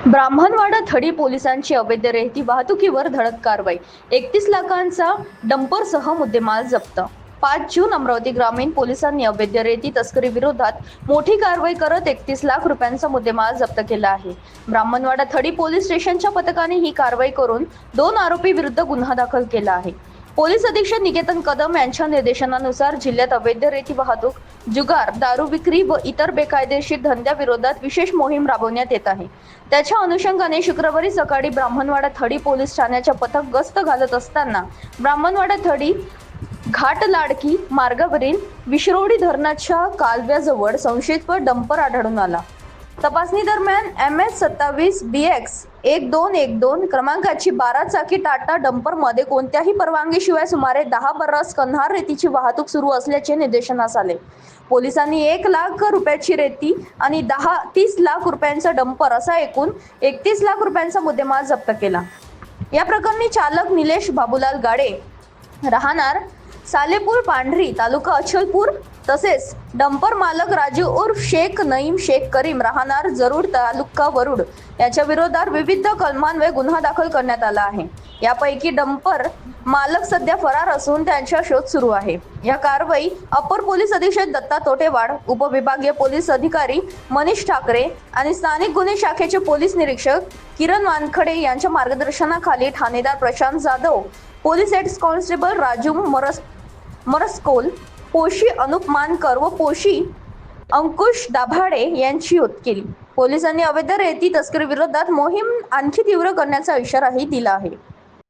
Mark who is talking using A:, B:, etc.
A: ब्राह्मणवाडा थडी पोलिसांची अवैध रेती वाहतुकीवर धडक कारवाई. 31 लाखांचा डंपरसह मुद्देमाल जप्त. 5 जून अमरावती ग्रामीण पोलिसांनी अवैध रेती तस्करी विरोधात मोठी कारवाई करत 31 लाख रुपयांचा मुद्देमाल जप्त केला आहे. ब्राह्मणवाडा थडी पोलीस स्टेशनच्या पथकाने ही कारवाई करून 2 आरोपी विरुद्ध गुन्हा दाखल केला आहे. पोलीस अधीक्षक निकेतन कदम यांच्या निर्देशनानुसार जिल्ह्यात अवैध रेती वाहतूक, जुगार, दारू विक्री व इतर बेकायदेशीर धंद्याविरोधात विशेष मोहीम राबवण्यात येत आहे. त्याच्या अनुषंगाने शुक्रवारी सकाळी ब्राह्मणवाडा थडी पोलीस ठाण्याच्या पथक गस्त घालत असताना ब्राह्मणवाडा थडी घाटलाडकी मार्गावरील विश्रोडी धरणाच्या कालव्याजवळ संशयित डंपर आढळून आला. तपासणी दरम्यान MS 27 BX 1212 क्रमांकाची 12 चाकी टाटा डंपर मध्ये कोणत्याही परवानगीशिवाय सुमारे 10 बर्रस कन्हार रेतीची वाहतूक सुरू असल्याचे निदर्शनास आले. पोलिसांनी 1 लाख रुपयाची रेती आणि 30 लाख रुपयांचा डंपर असा एकूण 31 लाख रुपयांचा मुद्देमाल जप्त केला. या प्रकरणी चालक निलेश बाबूलाल गाडे राहणार सालेपूर पांढरी तालुका अचलपूर तसेच डंपर मालक राजू उर्फ शेख नईम शेख करीम राहणार जरूर तालुका वरुड याच्या विरोधात विविध कलमान्वये गुन्हा दाखल करण्यात आला आहे. यापैकी डंपर मालक सध्या फरार असून त्यांचा शोध सुरू आहे. या कारवाई अपर पोलीस अधीक्षक दत्ता तोटेवाड, उपविभागीय पोलीस अधिकारी मनीष ठाकरे आणि स्थानिक गुन्हे शाखेचे पोलीस निरीक्षक किरण वानखडे यांच्या मार्गदर्शनाखाली ठाणेदार Prashant Jadhav, police head constable Raju Maraskol, पोशी अनुप मानकर व पोशी अंकुश दाभाडे यांची होत केली. पोलिसांनी अवैध रेती तस्करी विरोधात मोहीम आणखी तीव्र करण्याचा इशाराही दिला आहे.